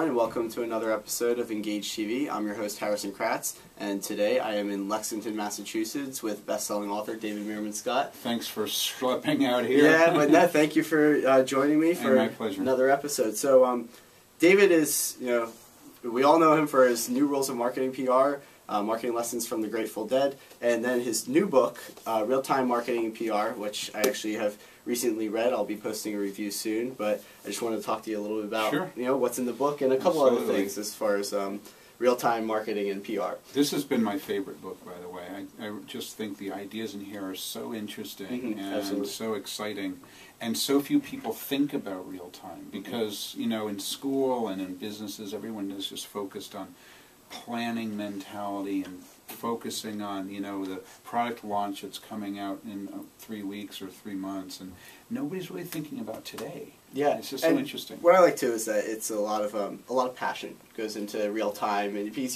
everyone, and welcome to another episode of Engage TV. I'm your host, Harrison Kratz, and today I am in Lexington, Massachusetts with best-selling author David Meerman Scott. Thanks for schlepping out here. Yeah, but no, thank you for joining me for another episode. So, David is, we all know him for his new rules of marketing PR, marketing lessons from the Grateful Dead, and then his new book, Real-Time Marketing and PR, which I actually have recently read. I'll be posting a review soon, but I just wanted to talk to you a little bit about what's in the book and a couple other things as far as real-time marketing and PR. This has been my favorite book, by the way. I just think the ideas in here are so interesting and so exciting, and so few people think about real-time because, in school and in businesses, everyone is just focused on planning mentality and focusing on, the product launch that's coming out in 3 weeks or 3 months, and nobody's really thinking about today. Yeah, it's just so interesting. What I like too is that it's a lot of passion goes into real time, and because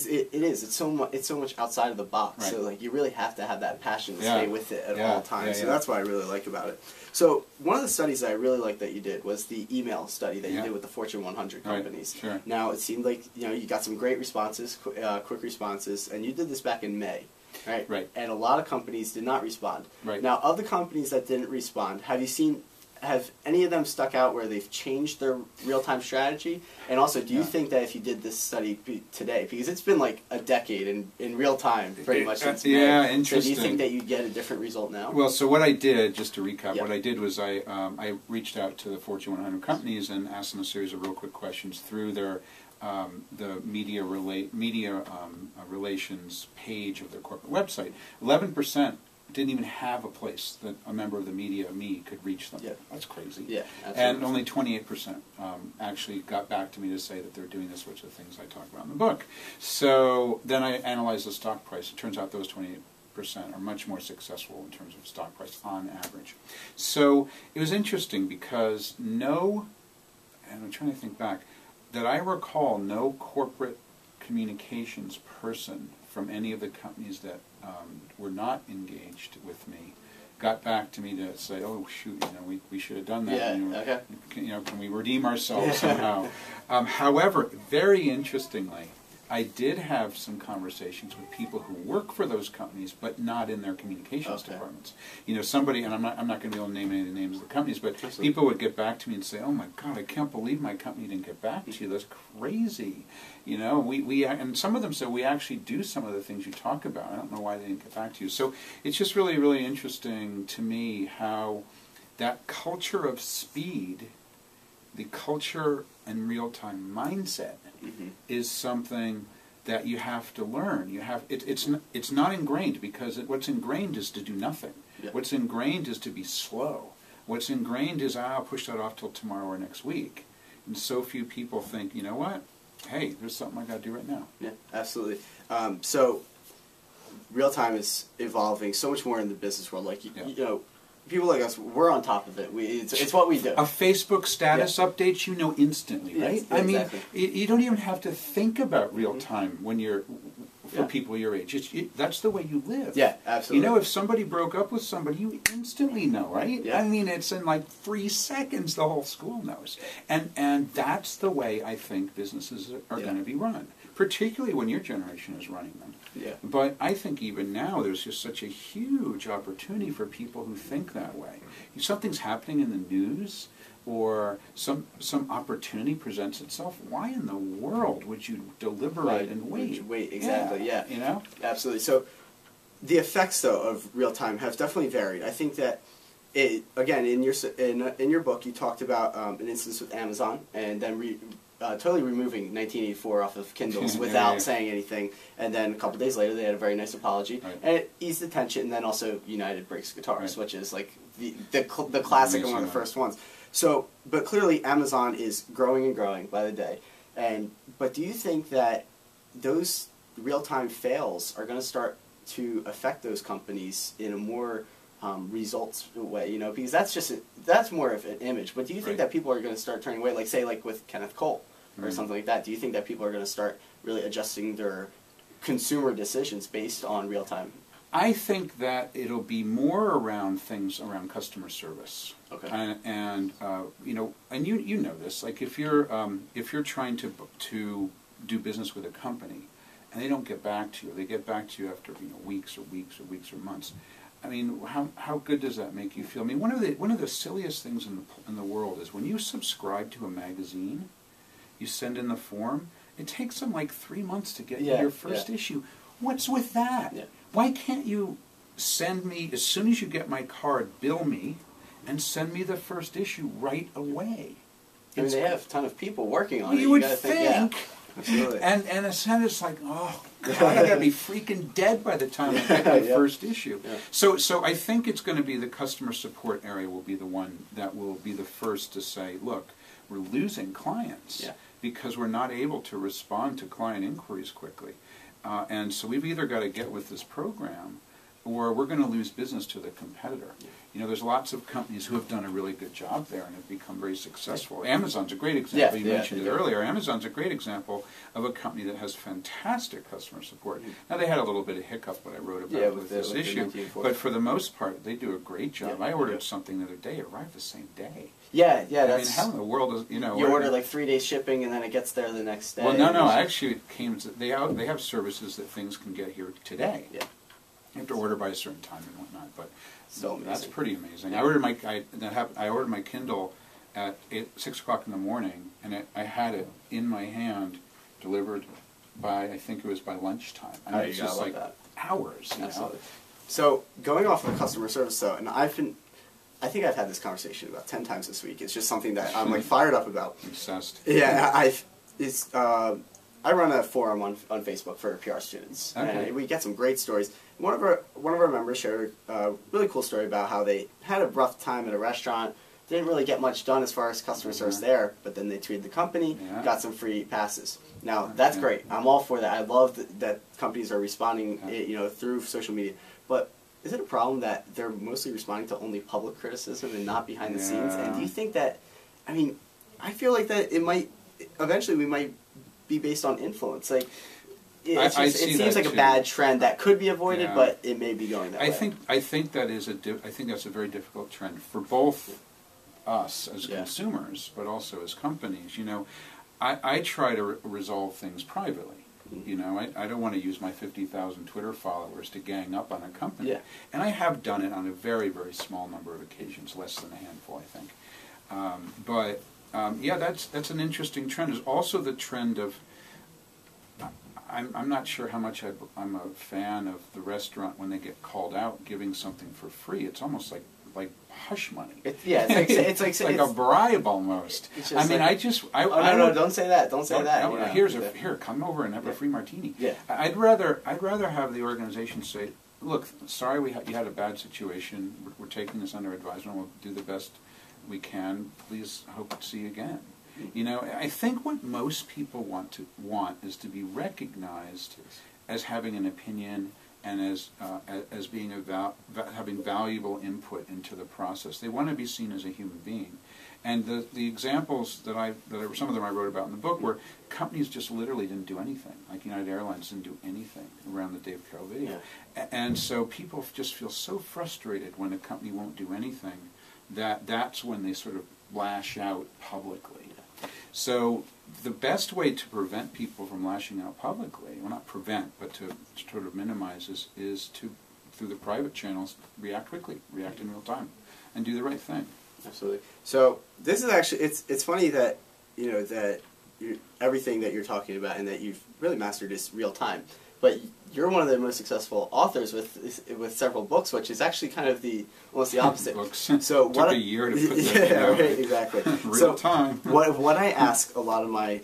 it's so much outside of the box. Right. So like you really have to have that passion to stay with it at all times. So that's what I really like about it. So one of the studies that I really liked that you did was the email study that you did with the Fortune 100 companies. Right. Sure. Now it seemed like you got some great responses, quick responses, and you did this back in May. Right. Right. And a lot of companies did not respond. Right. Now, of the companies that didn't respond, have any of them stuck out where they've changed their real-time strategy? And also, do you think that if you did this study today, because it's been like a decade in real time, pretty much since May, interesting. So do you think that you'd get a different result now? Well, so what I did, just to recap, what I did was I reached out to the Fortune 100 companies and asked them a series of real quick questions through their the media relations page of their corporate website. 11% didn't even have a place that a member of the media, me, could reach them. Yeah. That's crazy. Yeah, absolutely. And only 28% actually got back to me to say that they're doing this, which are the things I talk about in the book. So then I analyzed the stock price. It turns out those 28% are much more successful in terms of stock price on average. So it was interesting because and I'm trying to think back, that I recall no corporate communications person from any of the companies that were not engaged with me got back to me to say, oh shoot, we should have done that. Can we redeem ourselves somehow? However, very interestingly, I did have some conversations with people who work for those companies, but not in their communications departments. Somebody, and I'm not going to be able to name any of the names of the companies, but people would get back to me and say, "Oh my God, I can't believe my company didn't get back to you. That's crazy." And some of them said, "We actually do some of the things you talk about. I don't know why they didn't get back to you." So it's just really, really interesting to me how that culture of speed, the culture and real-time mindset, is something that you have to learn. It's not ingrained, because what's ingrained is to do nothing. Yeah. What's ingrained is to be slow. What's ingrained is, I'll push that off till tomorrow or next week. And so few people think, you know what? Hey, there's something I got to do right now. Yeah, absolutely. So real time is evolving so much more in the business world. Like people like us, we're on top of it. It's what we do. A Facebook status update, instantly, right? Yes, exactly. I mean, you don't even have to think about real time when you're for people your age. That's the way you live. Yeah, absolutely. If somebody broke up with somebody, you instantly know, right? Yeah. I mean, it's in like 3 seconds the whole school knows. And that's the way I think businesses are going to be run, particularly when your generation is running them. Yeah. But I think even now there's just such a huge opportunity for people who think that way. If something's happening in the news or some opportunity presents itself, why in the world would you deliberate and wait? Wait, exactly, yeah. Absolutely. So the effects, though, of real time have definitely varied. I think that, again, in your book, you talked about an instance with Amazon, and then totally removing 1984 off of Kindles without saying anything, and then a couple days later they had a very nice apology, and it eased the tension. And then also United breaks guitars, which is like the classic and one of the first ones. So, but clearly Amazon is growing and growing by the day. But do you think that those real-time fails are going to start to affect those companies in a more results way? Because that's more of an image. But do you think that people are going to start turning away, like say like with Kenneth Cole or something like that? Do you think that people are going to start really adjusting their consumer decisions based on real-time? I think that it'll be more around things around customer service. Okay. And you know, and you know this. Like if you're trying to do business with a company, and they don't get back to you, they get back to you after weeks or months. I mean, how good does that make you feel? I mean, one of the silliest things in the world is when you subscribe to a magazine, you send in the form. It takes them like 3 months to get your first issue. What's with that? Yeah. Why can't you send me, as soon as you get my card, bill me, and send me the first issue right away? I mean, they have a ton of people working on it. You would think. Yeah, absolutely. And it's like, oh, God, I'm going to be freaking dead by the time I get my first issue. Yeah. So I think it's going to be the customer support area will be the one that will be the first to say, look, we're losing clients because we're not able to respond to client inquiries quickly. And so we've either got to get with this program or we're going to lose business to the competitor. You know, there's lots of companies who have done a really good job there and have become very successful. Amazon's a great example. You mentioned it earlier. Amazon's a great example of a company that has fantastic customer support. Now, they had a little bit of hiccup when I wrote about with this issue, but for the most part, they do a great job. I ordered something the other day. It arrived the same day. Yeah. I mean, how in the world is, you know... You order like 3 days shipping and then it gets there the next day. Well, no, actually it came... They have services that things can get here today. Yeah. You have to order by a certain time and whatnot, but so that's pretty amazing. I ordered my Kindle at 6 o'clock in the morning, and I had it in my hand, delivered by, I think it was by lunchtime. I mean, it's just like hours. Absolutely. So going off of customer service, though, and I think I've had this conversation about 10 times this week. It's just something that I'm like fired up about. Obsessed. Yeah, I run a forum on Facebook for PR students, and we get some great stories. One of our members shared a really cool story about how they had a rough time at a restaurant, didn't really get much done as far as customer service there, but then they tweeted the company, got some free passes. Now, that's great. I'm all for that. I love that companies are responding through social media. But is it a problem that they're mostly responding to only public criticism and not behind the scenes? And do you think that, I mean, I feel like that eventually we might be based on influence. Like, it seems like a bad trend that could be avoided, but it may be going that way. I think that's a very difficult trend for both us as consumers, but also as companies. You know, I try to resolve things privately. You know, I don't want to use my 50,000 Twitter followers to gang up on a company. Yeah. And I have done it on a very, very small number of occasions, less than a handful, I think. That's an interesting trend. There's also the trend of, I'm not sure how much I'm a fan of the restaurant when they get called out giving something for free. It's almost like hush money. It's like a bribe almost. I mean, don't say that. Don't say that. Here, come over and have a free martini. Yeah. I'd rather have the organization say, look, sorry you had a bad situation. We're taking this under advisement. We'll do the best we can. Please hope to see you again. You know, I think what most people want is to be recognized as having an opinion and as being having valuable input into the process. They want to be seen as a human being. And the examples some of them I wrote about in the book where companies just literally didn't do anything. Like United Airlines didn't do anything around the Dave Carroll video. Yeah. And so people just feel so frustrated when a company won't do anything that's when they sort of lash out publicly. So the best way to prevent people from lashing out publicly, well, not prevent, but to sort of minimize is to, through the private channels, react quickly, react in real time, and do the right thing. Absolutely. So this is actually, it's funny that, everything that you're talking about and that you've really mastered is real time. But you're one of the most successful authors with several books, which is actually kind of almost the opposite. Books. So took a year to put that out. Right, exactly. Real time. What I ask a lot of my,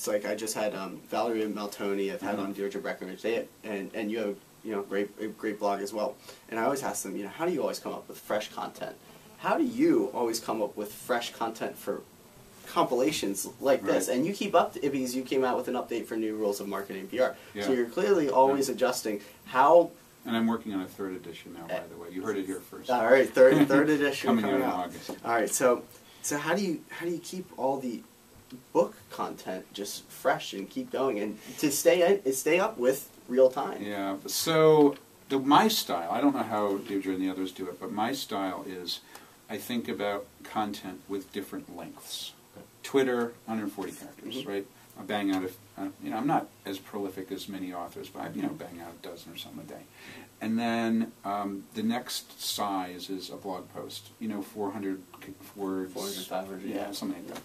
I just had Valerie Maltoni, I've had on Deirdre Breckenridge, and you have a great blog as well. And I always ask them, how do you always come up with fresh content? How do you always come up with fresh content for compilations like this? And you keep up because you came out with an update for New Rules of Marketing PR. Yeah. So you're clearly always adjusting. How? And I'm working on a 3rd edition now, by the way. You heard it here first. All right, third edition coming out in August. All right, so how do you keep all the book content just fresh and keep going and to stay up with real time? Yeah. So my style, I don't know how Deirdre and the others do it, but my style is I think about content with different lengths. Twitter, 140 characters, right? I bang out, I'm not as prolific as many authors, but I, bang out a dozen or something a day. And then the next size is a blog post, 400 words. 400, 500, yeah, something like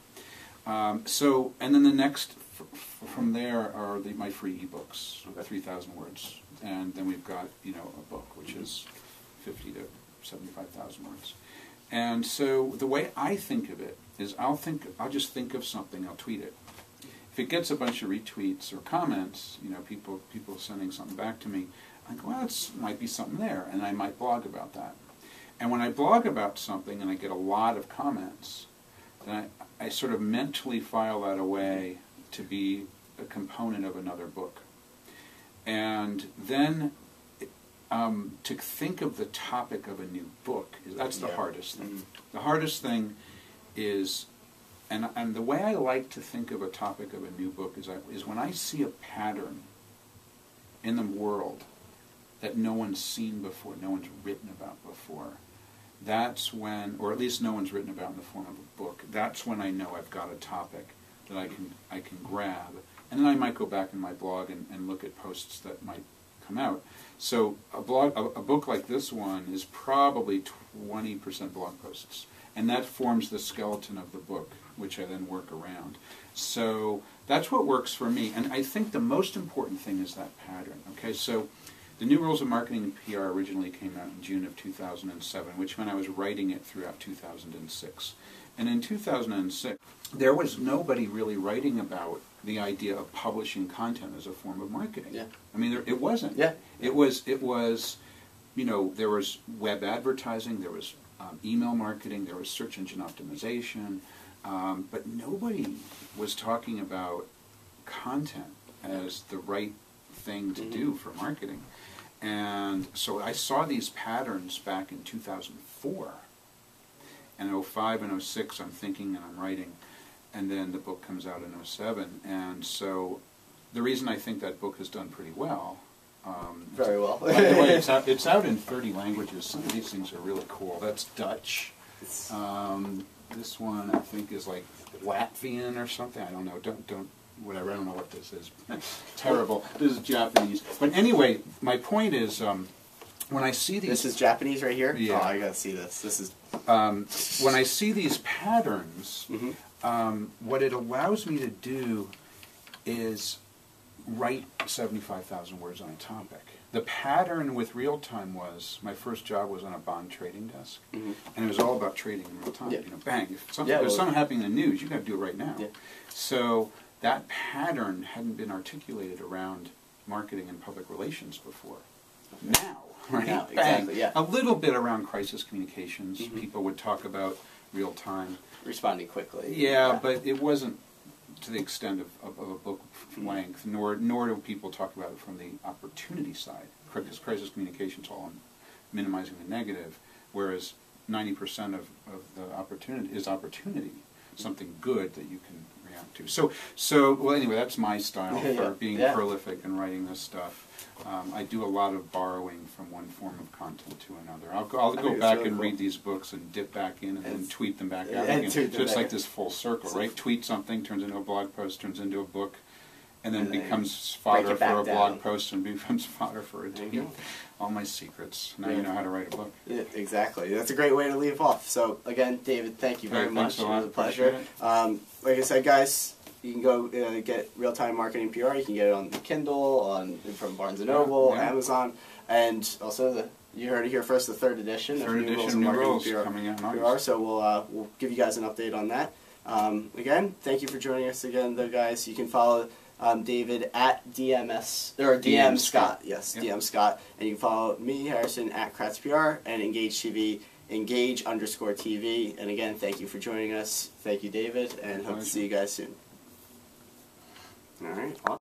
that. So, and then the next, from there are my free ebooks, 3,000 words. And then we've got, a book, which is 50 to 75,000 words. And so the way I think of it is I'll just think of something, I'll tweet it. If it gets a bunch of retweets or comments, people sending something back to me, I go, well, it might be something there, and I might blog about that. And when I blog about something and I get a lot of comments, then I sort of mentally file that away to be a component of another book. And then to think of the topic of a new book, that's the hardest thing. Mm-hmm. The hardest thing is, and the way I like to think of a topic of a new book is when I see a pattern in the world that no one's seen before, no one's written about before, that's when, or at least no one's written about in the form of a book, that's when I know I've got a topic that I can grab. And then I might go back in my blog and look at posts that might come out. So a book like this one is probably 20% blog posts. And that forms the skeleton of the book, which I then work around. So that's what works for me. And I think the most important thing is that pattern. Okay, so the New Rules of Marketing and PR originally came out in June of 2007, which meant I was writing it throughout 2006. And in 2006, there was nobody really writing about the idea of publishing content as a form of marketing. Yeah. I mean, it wasn't. Yeah. It was, there was web advertising, there was email marketing, there was search engine optimization, but nobody was talking about content as the right thing to do for marketing. And so I saw these patterns back in 2004. And in 2005 and 2006 I'm thinking and I'm writing, and then the book comes out in 2007. And so the reason I think that book has done pretty well... very well. By the way, it's out in 30 languages. Some of these things are really cool. That's Dutch. This one I think is like Latvian or something. I don't know. Whatever. I don't know what this is. Terrible. This is Japanese. But anyway, my point is, when I see these... This is Japanese right here? Yeah. Oh, I gotta see this. This is... when I see these patterns, what it allows me to do is write 75,000 words on a topic. The pattern with real time was, my first job was on a bond trading desk, and it was all about trading in real time. Yeah. Bang, if there's something happening in the news, you've got to do it right now. Yeah. So that pattern hadn't been articulated around marketing and public relations before. Now, right? Now, Bang. exactly, yeah. A little bit around crisis communications. People would talk about real time. Responding quickly. Yeah, but it wasn't to the extent of a book length, nor do people talk about it from the opportunity side. Because crisis communications all on minimizing the negative, whereas 90% of the opportunity is opportunity, something good that you can react to. So well, anyway, that's my style for being prolific and writing this stuff. I do a lot of borrowing from one form of content to another. I'll go back and read these books and dip back in and then tweet them back out again. So it's like this full circle, right? Tweet something, turns into a blog post, turns into a book, and then becomes fodder for a blog post and becomes fodder for a tweet. All my secrets. Now you know how to write a book. Yeah, exactly. That's a great way to leave off. So again, David, thank you very much. It was a pleasure. Like I said, guys, you can go get Real Time Marketing PR. You can get it on Kindle, from Barnes & Noble, Amazon, and also you heard it here first, the third edition of New Rules of Marketing PR, coming out in August. So we'll give you guys an update on that. Again, thank you for joining us again, though, guys. You can follow David at DM Scott. Yes, DM Scott, and you can follow me, Harrison, at Kratz PR, and Engage TV. Engage_TV. And again, thank you for joining us. Thank you, David, and hope to see you guys soon. All right.